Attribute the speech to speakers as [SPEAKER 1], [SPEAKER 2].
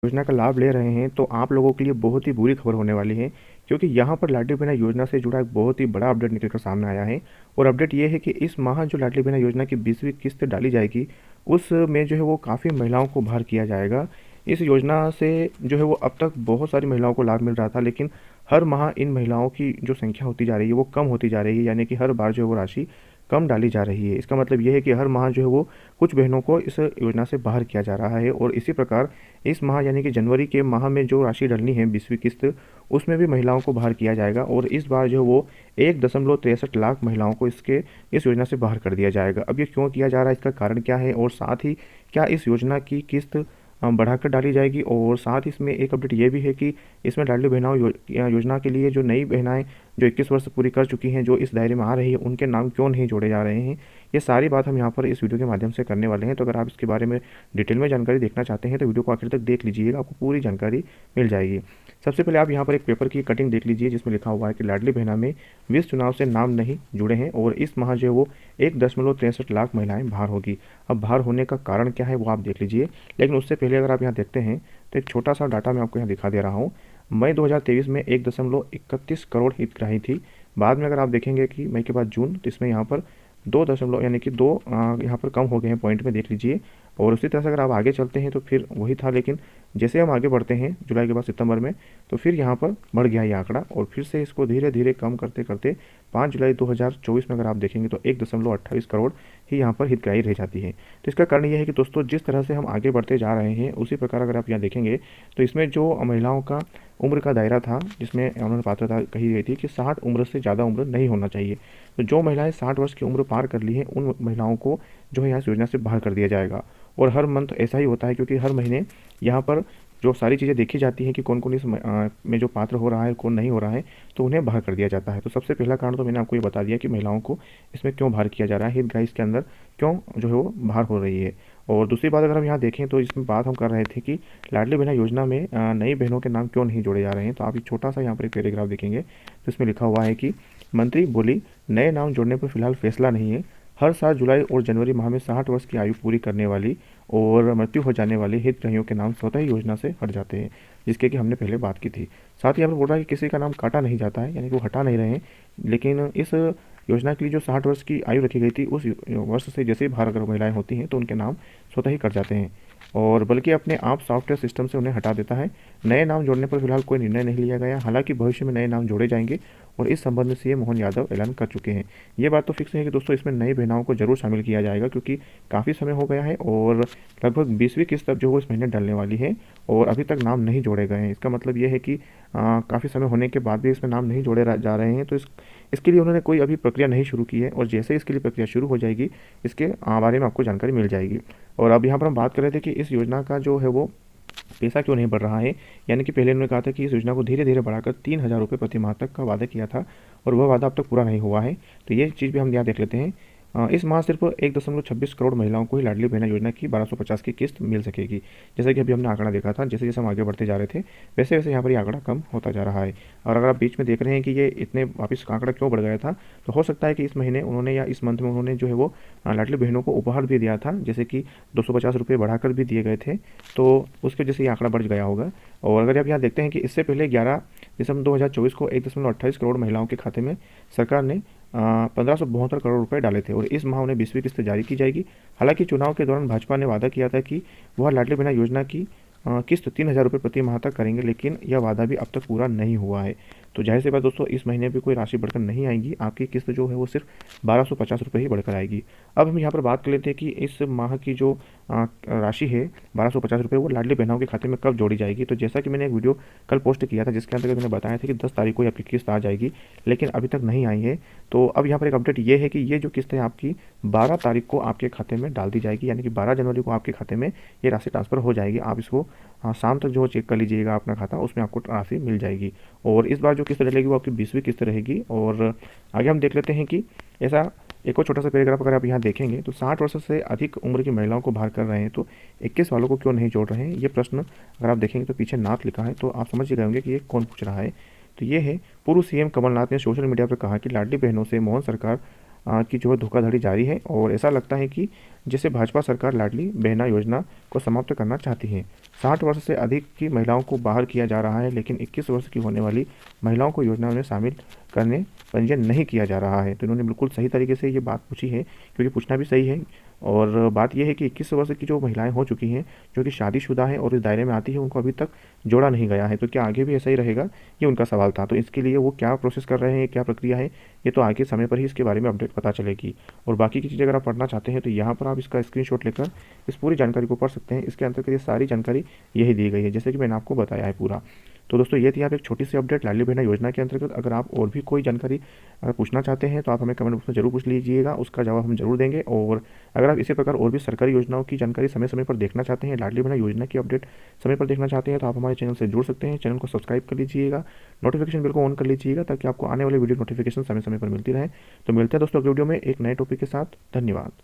[SPEAKER 1] योजना का लाभ ले रहे हैं तो आप लोगों के लिए बहुत ही बुरी खबर होने वाली है, क्योंकि यहाँ पर लाडली बहना योजना से जुड़ा एक बहुत ही बड़ा अपडेट निकल कर सामने आया है। और अपडेट ये है कि इस माह जो लाडली बहना योजना की 20वीं किस्त डाली जाएगी, उसमें जो है वो काफ़ी महिलाओं को भार किया जाएगा। इस योजना से जो है वो अब तक बहुत सारी महिलाओं को लाभ मिल रहा था, लेकिन हर माह इन महिलाओं की जो संख्या होती जा रही है वो कम होती जा रही है, यानी कि हर बार जो है वो राशि कम डाली जा रही है। इसका मतलब ये है कि हर माह जो है वो कुछ बहनों को इस योजना से बाहर किया जा रहा है। और इसी प्रकार इस माह यानी कि जनवरी के माह में जो राशि डलनी है 20वीं किस्त, उसमें भी महिलाओं को बाहर किया जाएगा। और इस बार जो वो 1.63 लाख महिलाओं को इस योजना से बाहर कर दिया जाएगा। अब ये क्यों किया जा रहा है, इसका कारण क्या है, और साथ ही क्या इस योजना की किस्त बढ़ाकर डाली जाएगी। और साथ ही इसमें एक अपडेट ये भी है कि इसमें लाडली बहनाओं योजना के लिए जो नई बहनाएं जो 21 वर्ष पूरी कर चुकी हैं, जो इस दायरे में आ रही है, उनके नाम क्यों नहीं जोड़े जा रहे हैं, ये सारी बात हम यहाँ पर इस वीडियो के माध्यम से करने वाले हैं। तो अगर आप इसके बारे में डिटेल में जानकारी देखना चाहते हैं तो वीडियो को आखिर तक देख लीजिएगा, आपको पूरी जानकारी मिल जाएगी। सबसे पहले आप यहाँ पर एक पेपर की कटिंग देख लीजिए, जिसमें लिखा हुआ है कि लाडली बहना में विस चुनाव से नाम नहीं जुड़े हैं और इस माह जो है वो 1.63 लाख महिलाएं बाहर होगी। अब बाहर होने का कारण क्या है वो आप देख लीजिए, लेकिन उससे पहले अगर आप यहाँ देखते हैं तो एक छोटा सा डाटा मैं आपको यहाँ दिखा दे रहा हूँ। मई 2023 में 1.31 करोड़ हितग्राही थी। बाद में अगर आप देखेंगे कि मई के बाद जून, तो इसमें यहाँ पर 2 दशमलव यानी कि 2 यहाँ पर कम हो गए हैं, पॉइंट में देख लीजिए। और उसी तरह से अगर आप आगे चलते हैं तो फिर वही था, लेकिन जैसे हम आगे बढ़ते हैं जुलाई के बाद सितंबर में, तो फिर यहाँ पर बढ़ गया ये आंकड़ा और फिर से इसको धीरे धीरे कम करते करते 5 जुलाई 2024 में अगर आप देखेंगे तो 1.28 करोड़ ही यहाँ पर हितग्राही रह जाती है। तो इसका कारण यह है कि दोस्तों, जिस तरह से हम आगे बढ़ते जा रहे हैं उसी प्रकार अगर आप यहाँ देखेंगे तो इसमें जो महिलाओं का उम्र का दायरा था, जिसमें उन्होंने पात्रता कही गई थी कि 60 उम्र से ज़्यादा उम्र नहीं होना चाहिए, तो जो महिलाएं 60 वर्ष की उम्र पार कर ली हैं उन महिलाओं को जो है यहाँ योजना से बाहर कर दिया जाएगा। और हर मंथ ऐसा ही होता है, क्योंकि हर महीने यहाँ पर जो सारी चीज़ें देखी जाती हैं कि कौन कौन इस में जो पात्र हो रहा है कौन नहीं हो रहा है, तो उन्हें बाहर कर दिया जाता है। तो सबसे पहला कारण तो मैंने आपको ये बता दिया कि महिलाओं को इसमें क्यों बाहर किया जा रहा है, हितग्राही इसके अंदर क्यों जो है वो बाहर हो रही है। और दूसरी बात अगर हम यहाँ देखें तो इसमें बात हम कर रहे थे कि लाडली बहना योजना में नई बहनों के नाम क्यों नहीं जोड़े जा रहे हैं। तो आप एक छोटा सा यहाँ पर एक पैराग्राफ देखेंगे तो इसमें लिखा हुआ है कि मंत्री बोली, नए नाम जोड़ने पर फिलहाल फैसला नहीं है। हर साल जुलाई और जनवरी माह में 60 वर्ष की आयु पूरी करने वाली और मृत्यु हो जाने वाले हितग्राहियों के नाम स्वतः ही योजना से हट जाते हैं, जिसके कि हमने पहले बात की थी। साथ ही यहाँ पर बोल रहा है कि किसी का नाम काटा नहीं जाता है, यानी कि वो हटा नहीं रहे हैं, लेकिन इस योजना के लिए जो 60 वर्ष की आयु रखी गई थी उस वर्ष से जैसे ही बाहर अगर महिलाएं होती हैं तो उनके नाम स्वतः ही कट जाते हैं, और बल्कि अपने आप सॉफ्टवेयर सिस्टम से उन्हें हटा देता है। नए नाम जोड़ने पर फिलहाल कोई निर्णय नहीं लिया गया, हालांकि भविष्य में नए नाम जोड़े जाएंगे और इस संबंध में सीएम मोहन यादव ऐलान कर चुके हैं। ये बात तो फिक्स है कि दोस्तों इसमें नई बहनाओं को जरूर शामिल किया जाएगा, क्योंकि काफ़ी समय हो गया है और लगभग 20वीं किस्त अब जो वो इस महीने डलने वाली है और अभी तक नाम नहीं जोड़े गए हैं। इसका मतलब ये है कि काफ़ी समय होने के बाद भी इसमें नाम नहीं जोड़े जा रहे हैं। तो इसके लिए उन्होंने कोई अभी प्रक्रिया नहीं शुरू की है, और जैसे इसके लिए प्रक्रिया शुरू हो जाएगी इसके बारे में आपको जानकारी मिल जाएगी। और अब यहाँ पर हम बात कर रहे थे कि इस योजना का जो है वो पैसा क्यों नहीं बढ़ रहा है, यानी कि पहले उन्होंने कहा था कि इस योजना को धीरे धीरे बढ़ाकर 3,000 रुपये प्रति माह तक का वादा किया था, और वह वादा अब तक पूरा नहीं हुआ है। तो ये चीज़ भी हम यहाँ देख लेते हैं। इस माह सिर्फ 1.26 करोड़ महिलाओं को ही लाडली बहना योजना की 1250 की किस्त मिल सकेगी। जैसे कि अभी हमने आंकड़ा देखा था, जैसे जैसे हम आगे बढ़ते जा रहे थे वैसे वैसे यहाँ पर ये आंकड़ा कम होता जा रहा है। और अगर आप बीच में देख रहे हैं कि ये इतने वापस आंकड़ा क्यों बढ़ गया था, तो हो सकता है कि इस महीने उन्होंने या इस मंथ में उन्होंने जो है वो लाडली बहनों को उपहार भी दिया था, जैसे कि 250 रुपये बढ़ाकर भी दिए गए थे, तो उसकी वजह से ये आंकड़ा बढ़ गया होगा। और अगर आप यहाँ देखते हैं कि इससे पहले 11 दिसंबर 2024 को 1.28 करोड़ महिलाओं के खाते में सरकार ने 1572 करोड़ रुपए डाले थे, और इस माह उन्हें 20वीं किस्त जारी की जाएगी। हालांकि चुनाव के दौरान भाजपा ने वादा किया था कि वह लाडली बहना योजना की किस्त 3,000 रुपये प्रति माह तक करेंगे, लेकिन यह वादा भी अब तक पूरा नहीं हुआ है। तो जाहिर सी बात दोस्तों, इस महीने भी कोई राशि बढ़कर नहीं आएगी, आपकी किस्त जो है वो सिर्फ 1250 रुपये ही बढ़कर आएगी। अब हम यहाँ पर बात कर लेते हैं कि इस माह की जो राशि है 1250 रुपये, वो लाडली बहनाओं के खाते में कब जोड़ी जाएगी। तो जैसा कि मैंने एक वीडियो कल पोस्ट किया था जिसके अंतर्गत मैंने बताया था कि 10 तारीख को आपकी किस्त आ जाएगी, लेकिन अभी तक नहीं आई है। तो अब यहाँ पर एक अपडेट ये है कि ये जो किस्त है आपकी 12 तारीख को आपके खाते में डाल दी जाएगी, यानी कि 12 जनवरी को आपके खाते में ये राशि ट्रांसफर हो जाएगी। आप इसको शाम तक जो चेक कर लीजिएगा अपना खाता, उसमें आपको राशि मिल जाएगी। और इस बार जो किस्त डलेगी वो आपकी 20वीं किस्त रहेगी। और आगे हम देख लेते हैं कि ऐसा एक और छोटा सा पैराग्राफ अगर आप यहाँ देखेंगे तो 60 वर्ष से अधिक उम्र की महिलाओं को बाहर कर रहे हैं, तो 21 वालों को क्यों नहीं जोड़ रहे हैं, ये प्रश्न अगर आप देखेंगे तो पीछे नाथ लिखा है, तो आप समझ गए होंगे कि ये कौन पूछ रहा है। तो ये है, पूर्व सीएम कमलनाथ ने सोशल मीडिया पर कहा कि लाडली बहनों से मोहन सरकार की जो है धोखाधड़ी जारी है और ऐसा लगता है कि जैसे भाजपा सरकार लाडली बहना योजना को समाप्त करना चाहती है। 60 वर्ष से अधिक की महिलाओं को बाहर किया जा रहा है, लेकिन 21 वर्ष की होने वाली महिलाओं को योजना में शामिल करने पंजीयन नहीं किया जा रहा है। तो इन्होंने बिल्कुल सही तरीके से ये बात पूछी है, क्योंकि पूछना भी सही है। और बात यह है कि 21 वर्ष की जो महिलाएं हो चुकी हैं, जो कि शादीशुदा हैं और इस दायरे में आती हैं, उनको अभी तक जोड़ा नहीं गया है। तो क्या आगे भी ऐसा ही रहेगा, ये उनका सवाल था। तो इसके लिए वो क्या प्रोसेस कर रहे हैं, क्या प्रक्रिया है, ये तो आगे समय पर ही इसके बारे में अपडेट पता चलेगी। और बाकी की चीज़ें अगर आप पढ़ना चाहते हैं तो यहाँ पर आप इसका स्क्रीनशॉट लेकर इस पूरी जानकारी को पढ़ सकते हैं। इसके अंतर्गत ये सारी जानकारी यही दी गई है, जैसे कि मैंने आपको बताया है पूरा। तो दोस्तों ये थी आप एक छोटी सी अपडेट लाडली बहना योजना के अंतर्गत। अगर आप और भी कोई जानकारी अगर पूछना चाहते हैं तो आप हमें कमेंट बॉक्स में जरूर पूछ लीजिएगा, उसका जवाब हम जरूर देंगे। और अगर आप इसी प्रकार और भी सरकारी योजनाओं की जानकारी समय समय पर देखना चाहते हैं, लाडली बहना योजना की अपडेट समय पर देखना चाहते हैं, तो आप हमारे चैनल से जुड़ सकते हैं। चैनल को सब्सक्राइब कर लीजिएगा, नोटिफिकेशन बिल को ऑन कर लीजिएगा, ताकि आपको आने वाले वीडियो नोटिफिकेशन समय समय पर मिलती रहे। तो मिलते हैं दोस्तों अगले वीडियो में एक नए टॉपिक के साथ। धन्यवाद।